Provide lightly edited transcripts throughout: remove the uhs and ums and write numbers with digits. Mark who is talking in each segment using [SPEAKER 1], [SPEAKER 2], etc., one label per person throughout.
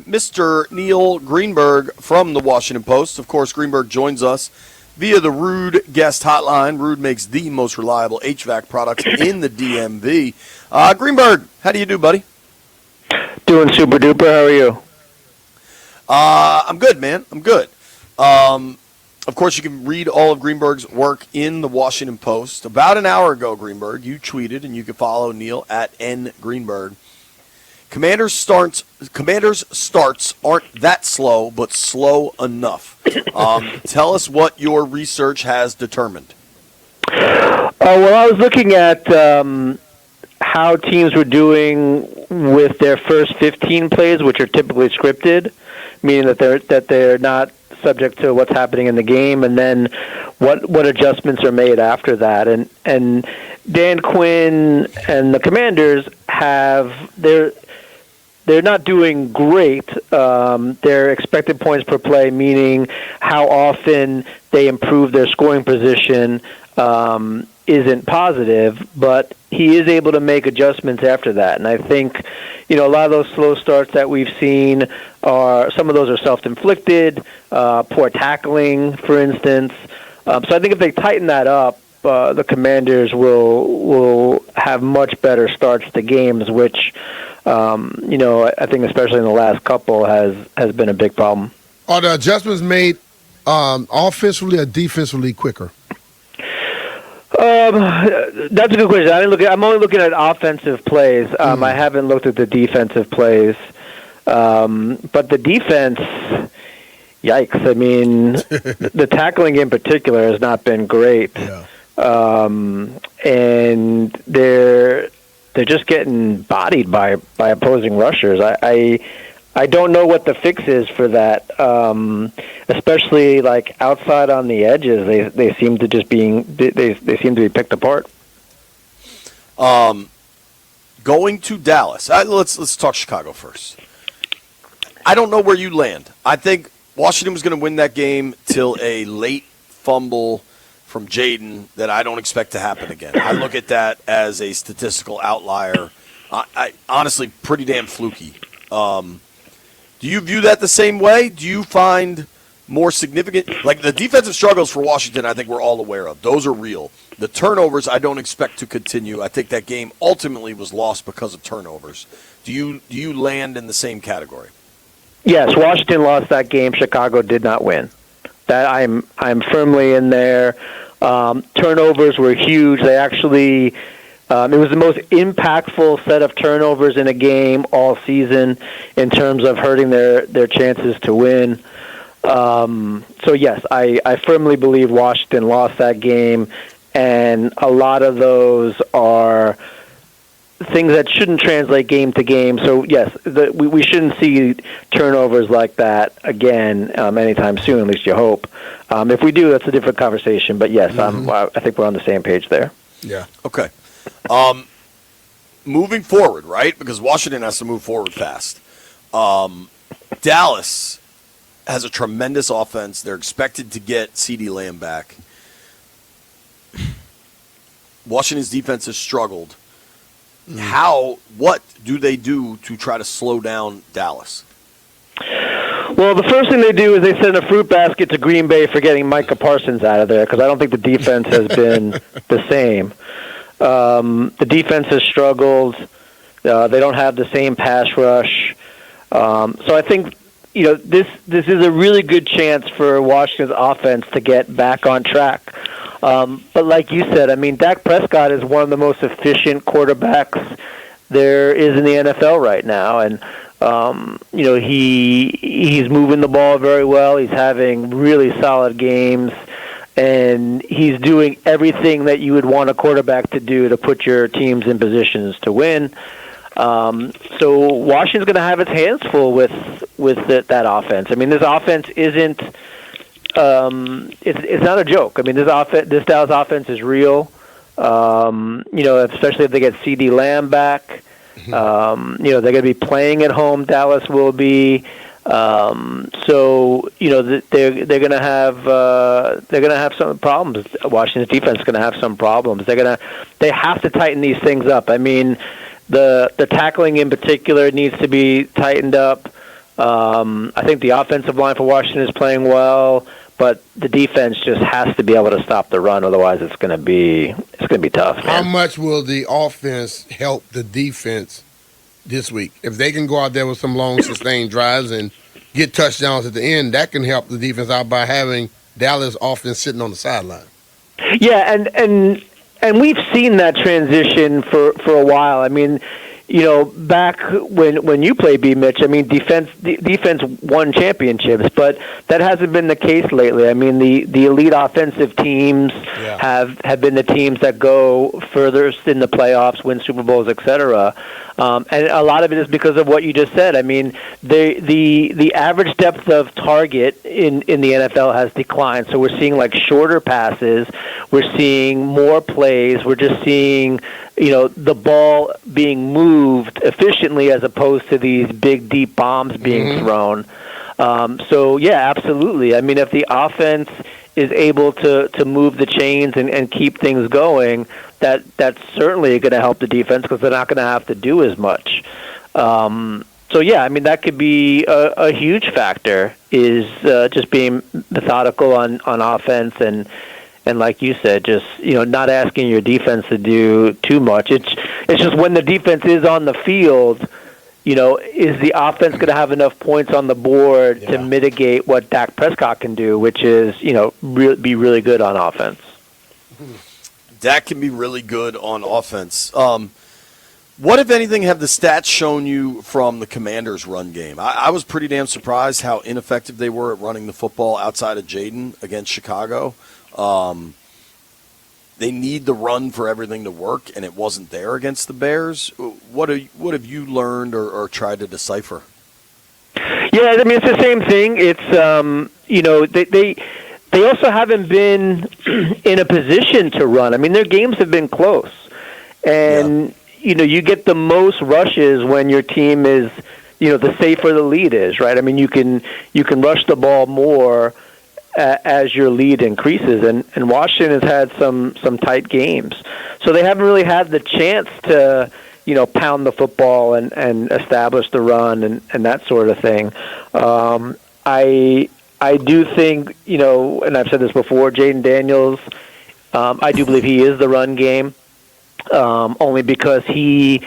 [SPEAKER 1] Mr. Neil Greenberg from the Washington Post. Of course, Greenberg joins us via the Rude guest hotline. Rude makes the most reliable HVAC products in the DMV. Greenberg, how do you do, buddy?
[SPEAKER 2] Doing super duper. How are you?
[SPEAKER 1] I'm good, man. I'm good. Of course, you can read all of Greenberg's work in the Washington Post. About an hour ago, Greenberg, you tweeted, and you can follow Neil at @ngreenberg. Commanders starts aren't that slow, but slow enough. Tell us what your research has determined.
[SPEAKER 2] Well, I was looking at how teams were doing with their first 15 plays, which are typically scripted, meaning that they're not subject to what's happening in the game, and then what adjustments are made after that. And Dan Quinn and the Commanders they're not doing great. Their expected points per play, meaning how often they improve their scoring position, isn't positive, but he is able to make adjustments after that. And I think, a lot of those slow starts that we've seen some of those are self-inflicted, poor tackling, for instance. So I think if they tighten that up, the Commanders will have much better starts to games, which, I think especially in the last couple has been a big problem.
[SPEAKER 3] Are the adjustments made offensively or defensively quicker?
[SPEAKER 2] That's a good question. I'm only looking at offensive plays. I haven't looked at the defensive plays. But the defense, yikes. I mean, the tackling in particular has not been great.
[SPEAKER 3] Yeah.
[SPEAKER 2] And they're just getting bodied by opposing rushers. I don't know what the fix is for that. Especially like outside on the edges, they seem to just they seem to be picked apart.
[SPEAKER 1] Going to Dallas. Let's talk Chicago first. I don't know where you land. I think Washington was going to win that game till a late fumble from Jaden that I don't expect to happen again. I look at that as a statistical outlier. I honestly pretty damn fluky. Do you view that the same way? Do you find more significant, like the defensive struggles for Washington, I think we're all aware of. Those are real. The turnovers I don't expect to continue. I think that game ultimately was lost because of turnovers. Do you land in the same category?
[SPEAKER 2] Yes, Washington lost that game. Chicago did not win. That I'm firmly in there. Turnovers were huge. They actually, it was the most impactful set of turnovers in a game all season in terms of hurting their chances to win. So yes, I firmly believe Washington lost that game, and a lot of those are things that shouldn't translate game to game. So yes, we shouldn't see turnovers like that again anytime soon. At least you hope. If we do, that's a different conversation. But yes, I think we're on the same page there.
[SPEAKER 3] Yeah.
[SPEAKER 1] Okay. Moving forward, right? Because Washington has to move forward fast. Dallas has a tremendous offense. They're expected to get CeeDee Lamb back. Washington's defense has struggled. What do they do to try to slow down Dallas?
[SPEAKER 2] Well, the first thing they do is they send a fruit basket to Green Bay for getting Micah Parsons out of there, because I don't think the defense has been the same. The defense has struggled. They don't have the same pass rush. So I think this is a really good chance for Washington's offense to get back on track. But like you said, I mean, Dak Prescott is one of the most efficient quarterbacks there is in the NFL right now, and he's moving the ball very well. He's having really solid games, and he's doing everything that you would want a quarterback to do to put your teams in positions to win. So Washington's going to have its hands full with that offense. I mean, this offense isn't. It's not a joke. I mean, this Dallas offense is real. Especially if they get CeeDee Lamb back. They're going to be playing at home. Dallas will be. So they're going to have some problems. Washington's defense is going to have some problems. They have to tighten these things up. I mean, the tackling in particular needs to be tightened up. I think the offensive line for Washington is playing well, but the defense just has to be able to stop the run. Otherwise, it's going to be tough. Man.
[SPEAKER 3] How much will the offense help the defense this week? If they can go out there with some long, sustained drives and get touchdowns at the end, that can help the defense out by having Dallas offense sitting on the sideline.
[SPEAKER 2] Yeah, and we've seen that transition for a while. I mean, back when you played BMitch, I mean, defense won championships, but that hasn't been the case lately. I mean, the elite offensive teams have been the teams that go furthest in the playoffs, win Super Bowls, etc. And a lot of it is because of what you just said. I mean, the average depth of target in the NFL has declined, so we're seeing like shorter passes, we're seeing more plays, we're just seeing the ball being moved efficiently as opposed to these big, deep bombs being thrown. So, yeah, absolutely. I mean, if the offense is able to move the chains and keep things going, that's certainly going to help the defense because they're not going to have to do as much. So, yeah, I mean, that could be a huge factor is just being methodical on offense and like you said, just not asking your defense to do too much. It's just when the defense is on the field, is the offense going to have enough points on the board to mitigate what Dak Prescott can do, which is be really good on offense.
[SPEAKER 1] Dak can be really good on offense. What, if anything, have the stats shown you from the Commanders' run game? I was pretty damn surprised how ineffective they were at running the football outside of Jaden against Chicago. They need the run for everything to work, and it wasn't there against the Bears. What have you learned or tried to decipher?
[SPEAKER 2] Yeah, I mean, it's the same thing. It's they also haven't been in a position to run. I mean, their games have been close, and you get the most rushes when your team is the safer the lead is, right? I mean, you can rush the ball more as your lead increases, and Washington has had some tight games, so they haven't really had the chance to pound the football and establish the run and that sort of thing. I do think and I've said this before, Jaden Daniels, I do believe he is the run game, only because he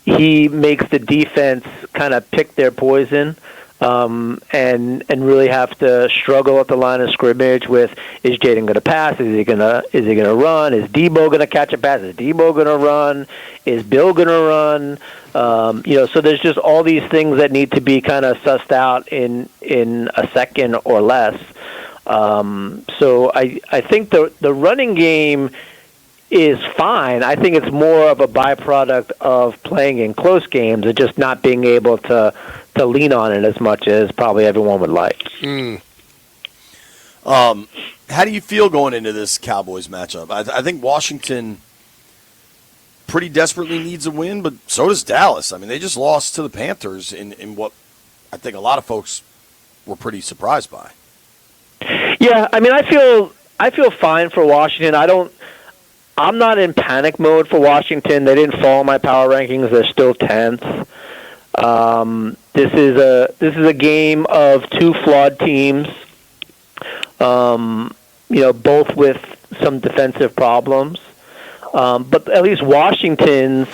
[SPEAKER 2] makes the defense kind of pick their poison. And really have to struggle at the line of scrimmage with, is Jaden going to pass? Is he going to run? Is Debo going to catch a pass? Is Debo going to run? Is Bill going to run? So there's just all these things that need to be kind of sussed out in a second or less. So I think the running game is fine. I think it's more of a byproduct of playing in close games and just not being able to lean on it as much as probably everyone would like.
[SPEAKER 1] How do you feel going into this Cowboys matchup? I think Washington pretty desperately needs a win, but so does Dallas. I mean, they just lost to the Panthers in what I think a lot of folks were pretty surprised by.
[SPEAKER 2] Yeah, I mean, I feel fine for Washington. I'm not in panic mode for Washington. They didn't fall in my power rankings. They're still 10th. This is a game of two flawed teams, both with some defensive problems. But at least Washington's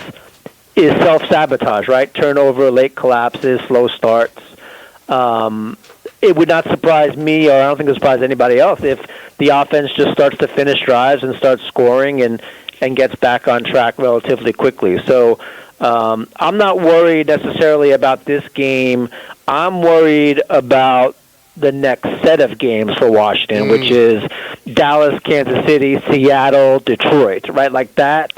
[SPEAKER 2] is self-sabotage, right? Turnover, late collapses, slow starts. It would not surprise me, or I don't think it would surprise anybody else, if the offense just starts to finish drives and starts scoring and gets back on track relatively quickly. So I'm not worried necessarily about this game. I'm worried about the next set of games for Washington, which is Dallas, Kansas City, Seattle, Detroit, right? Like that,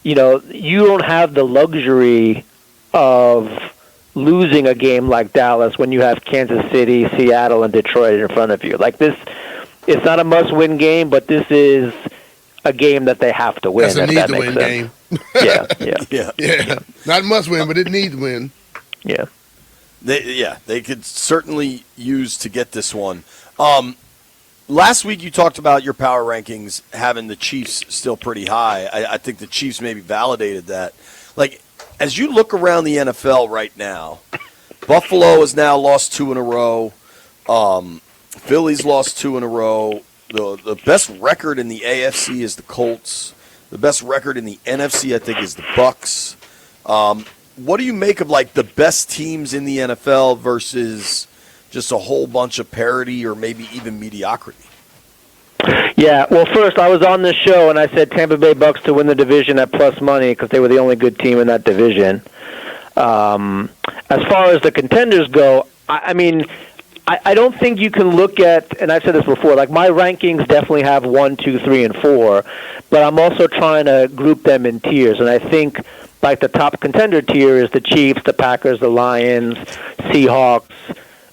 [SPEAKER 2] you don't have the luxury of losing a game like Dallas when you have Kansas City, Seattle, and Detroit in front of you. Like this, it's not a must-win game, but this is a game that they have to win.
[SPEAKER 3] That's a need-to-win game.
[SPEAKER 2] Yeah.
[SPEAKER 3] Not a must-win, but it needs to win.
[SPEAKER 2] Yeah.
[SPEAKER 1] They could certainly use to get this one. Last week you talked about your power rankings having the Chiefs still pretty high. I think the Chiefs maybe validated that. Like, as you look around the NFL right now, Buffalo has now lost 2 in a row. Philly's lost 2 in a row. The best record in the AFC is the Colts. The best record in the NFC, I think, is the Bucks. What do you make of like the best teams in the NFL versus just a whole bunch of parity or maybe even mediocrity?
[SPEAKER 2] Yeah, well, first, I was on this show, and I said Tampa Bay Bucks to win the division at plus money because they were the only good team in that division. As far as the contenders go, I mean, I don't think you can look at, and I've said this before, like my rankings definitely have 1, 2, 3, and 4, but I'm also trying to group them in tiers, and I think like the top contender tier is the Chiefs, the Packers, the Lions, Seahawks,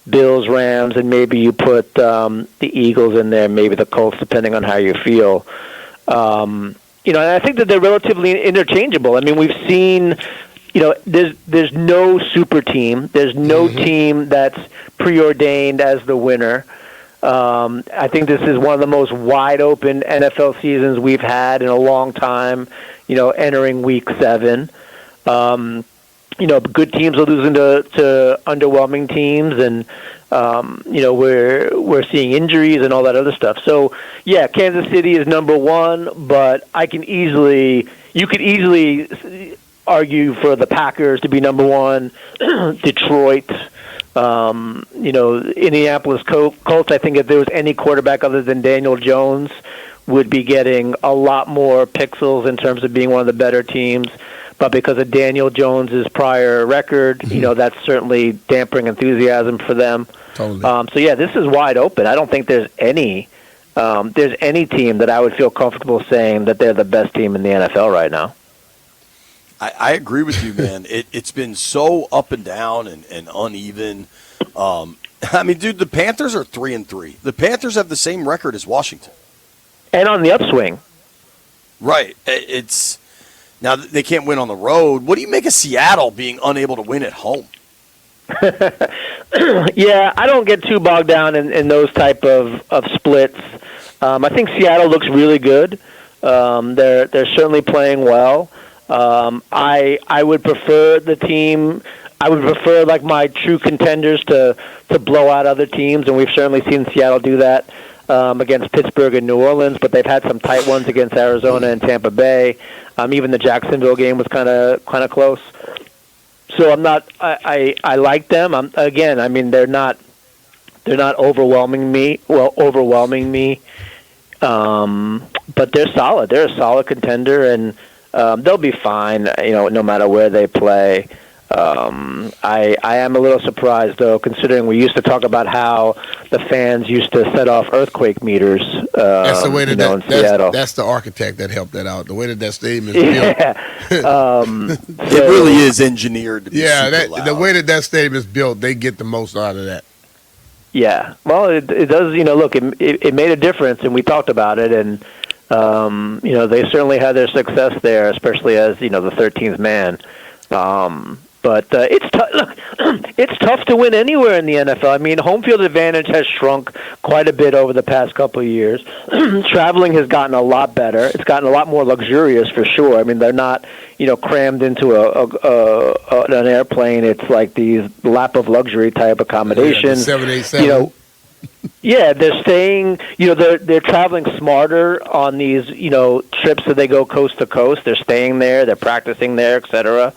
[SPEAKER 2] Bills, Rams, and maybe you put the Eagles in there, maybe the Colts, depending on how you feel. And I think that they're relatively interchangeable. I mean, we've seen, there's no super team. There's no team that's preordained as the winner. I think this is one of the most wide-open NFL seasons we've had in a long time, entering Week 7. Good teams are losing to underwhelming teams, and we're seeing injuries and all that other stuff. So yeah, Kansas City is number 1, but you could easily argue for the Packers to be number 1, Detroit, Indianapolis Colts. I think if there was any quarterback other than Daniel Jones, would be getting a lot more pixels in terms of being one of the better teams. But because of Daniel Jones's prior record, that's certainly dampering enthusiasm for them.
[SPEAKER 3] Totally.
[SPEAKER 2] So yeah, this is wide open. I don't think there's any team that I would feel comfortable saying that they're the best team in the NFL right now.
[SPEAKER 1] I agree with you, man. It's been so up and down and uneven. I mean, dude, the Panthers are 3-3. The Panthers have the same record as Washington,
[SPEAKER 2] and on the upswing.
[SPEAKER 1] Right. Now they can't win on the road. What do you make of Seattle being unable to win at home?
[SPEAKER 2] Yeah, I don't get too bogged down in those type of splits. I think Seattle looks really good. They're certainly playing well. I would prefer the team. I would prefer like my true contenders to blow out other teams, and we've certainly seen Seattle do that against Pittsburgh and New Orleans. But they've had some tight ones against Arizona and Tampa Bay. Even the Jacksonville game was kind of close. So I'm not. I like them. I mean, they're not overwhelming me. But they're solid. They're a solid contender, and they'll be fine. No matter where they play. I am a little surprised, though, considering we used to talk about how the fans used to set off earthquake meters.
[SPEAKER 3] That's the way
[SPEAKER 2] in Seattle.
[SPEAKER 3] That's the architect that helped that out. The way that stadium is built.
[SPEAKER 2] Yeah.
[SPEAKER 1] It really is engineered to be super loud.
[SPEAKER 3] The way that stadium is built, they get the most out of that.
[SPEAKER 2] Yeah. Well, it does. Look, it made a difference, and we talked about it, and they certainly had their success there, especially as the 13th man. But it's look, it's tough to win anywhere in the NFL. I mean, home field advantage has shrunk quite a bit over the past couple of years. Traveling has gotten a lot better. It's gotten a lot more luxurious for sure. I mean, they're not crammed into an airplane. It's like these lap of luxury type accommodations.
[SPEAKER 3] 787.
[SPEAKER 2] Yeah, they're staying. They're traveling smarter on these trips that they go coast to coast. They're staying there. They're practicing there, etc.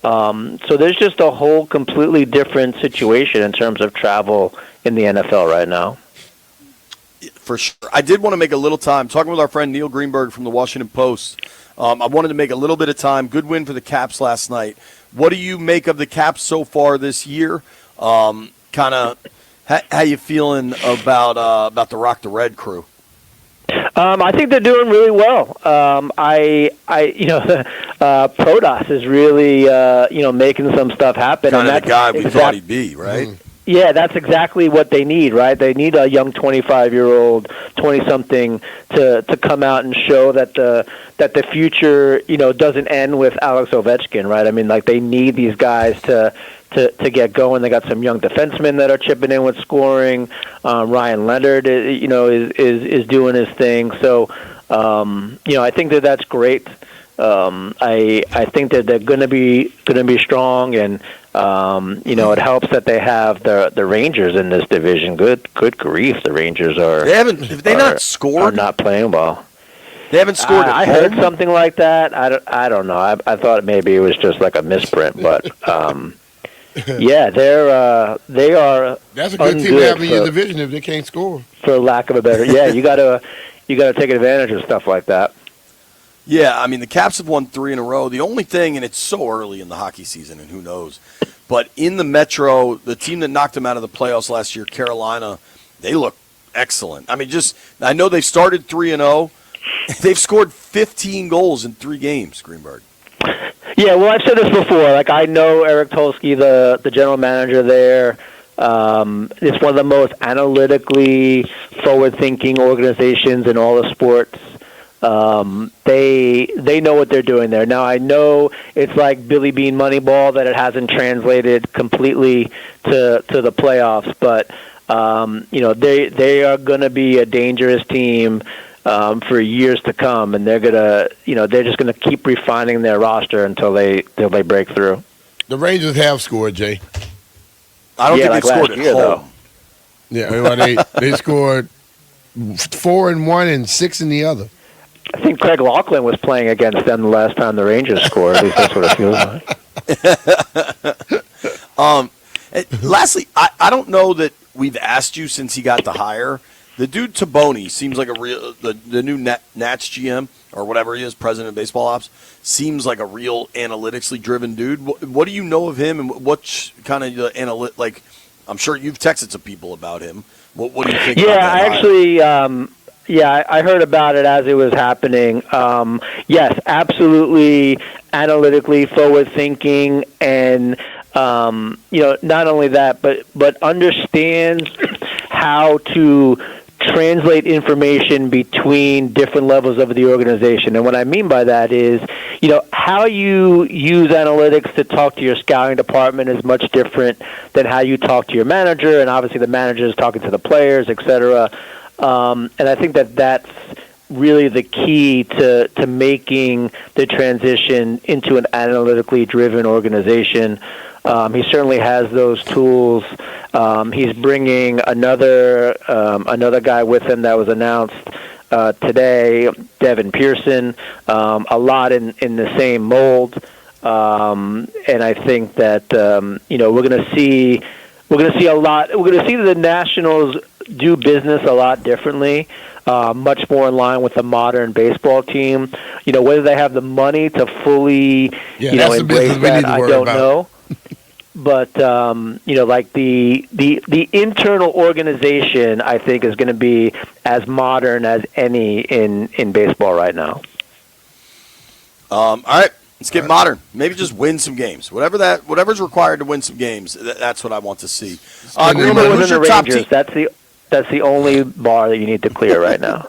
[SPEAKER 2] So there's just a whole completely different situation in terms of travel in the NFL right now.
[SPEAKER 1] For sure. I did want to make a little time. Talking with our friend Neil Greenberg from the Washington Post, I wanted to make a little bit of time. Good win for the Caps last night. What do you make of the Caps so far this year? Kind of how you feeling about the Rock the Red crew?
[SPEAKER 2] I think they're doing really well. Prodas is really, making some stuff happen.
[SPEAKER 1] Kind of the guy we thought he'd be, right?
[SPEAKER 3] Mm-hmm.
[SPEAKER 2] Yeah, that's exactly what they need, right? They need a young 25-year-old, 20-something to come out and show that the future, doesn't end with Alex Ovechkin, right? I mean, like they need these guys to get going. They got some young defensemen that are chipping in with scoring. Ryan Leonard, is doing his thing. So, I think that's great. I think that they're going to be strong, and it helps that they have the Rangers in this division. Good grief, the Rangers are.
[SPEAKER 1] Not scored?
[SPEAKER 2] Are not playing well.
[SPEAKER 1] They haven't scored.
[SPEAKER 2] I heard something like that. I don't know. I thought maybe it was just like a misprint, but yeah, they are.
[SPEAKER 3] That's a good team to have in your division if they can't score.
[SPEAKER 2] For lack of a better, yeah, you gotta take advantage of stuff like that.
[SPEAKER 1] Yeah, I mean, the Caps have won 3 in a row. The only thing, and it's so early in the hockey season, and who knows, but in the Metro, the team that knocked them out of the playoffs last year, Carolina, they look excellent. I mean, I know they've started 3-0. They've scored 15 goals in 3 games, Greenberg.
[SPEAKER 2] Yeah, well, I've said this before. Like, I know Eric Tolsky, the general manager there. It's one of the most analytically forward-thinking organizations in all of sports. They know what they're doing there. Now, I know it's like Billy Bean Moneyball that it hasn't translated completely to the playoffs, but they are going to be a dangerous team for years to come, and they're just gonna keep refining their roster until they break through.
[SPEAKER 3] The Rangers have scored, Jay.
[SPEAKER 1] I don't think they've scored at home. Though.
[SPEAKER 3] Yeah, they scored 4 in one and 6 in the other.
[SPEAKER 2] I think Craig Laughlin was playing against them the last time the Rangers scored. At least that's what it feels
[SPEAKER 1] like. Lastly, I don't know that we've asked you since he got the hire. The dude Taboni seems like the new Nats GM or whatever he is, president of baseball ops, seems like a real analytically driven dude. What do you know of him, and what kind of the like? I'm sure you've texted some people about him. What do you think?
[SPEAKER 2] Yeah, I actually. I heard about it as it was happening. Yes, absolutely analytically forward-thinking, and not only that, but understands how to translate information between different levels of the organization. And what I mean by that is, how you use analytics to talk to your scouting department is much different than how you talk to your manager, and obviously the manager is talking to the players, et cetera. And I think that's really the key to making the transition into an analytically driven organization. He certainly has those tools. He's bringing another guy with him that was announced today, Devin Pearson, a lot in the same mold. And I think that we're going to see a lot. We're going to see the Nationals do business a lot differently, much more in line with the modern baseball team. Whether they have the money to fully embrace that, I don't know. But like the internal organization, I think, is going to be as modern as any in baseball right now.
[SPEAKER 1] All right, let's get modern. Maybe just win some games. Whatever's required to win some games. That's what I want to see.
[SPEAKER 2] Who's your top team? That's the only bar that you need to clear right now.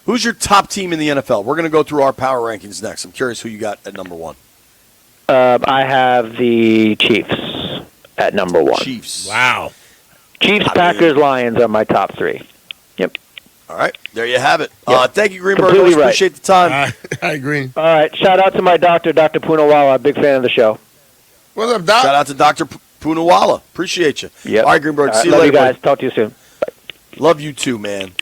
[SPEAKER 1] Who's your top team in the NFL? We're going to go through our power rankings next. I'm curious who you got at number 1.
[SPEAKER 2] I have the Chiefs at number 1.
[SPEAKER 1] Chiefs.
[SPEAKER 3] Wow.
[SPEAKER 2] Chiefs, Packers, Lions are my top 3. Yep.
[SPEAKER 1] All right. There you have it.
[SPEAKER 2] Yep.
[SPEAKER 1] Thank you, Greenberg. Always appreciate the time.
[SPEAKER 3] I agree.
[SPEAKER 2] All right. Shout out to my doctor, Dr. Poonawala. Big fan of the show.
[SPEAKER 3] What's up, Doc?
[SPEAKER 1] Shout out to Dr. Poonawala. Appreciate you.
[SPEAKER 2] Yep.
[SPEAKER 1] All right, Greenberg. See you
[SPEAKER 2] later.
[SPEAKER 1] later.
[SPEAKER 2] Love you guys. Talk to you soon. Bye.
[SPEAKER 1] Love you too, man.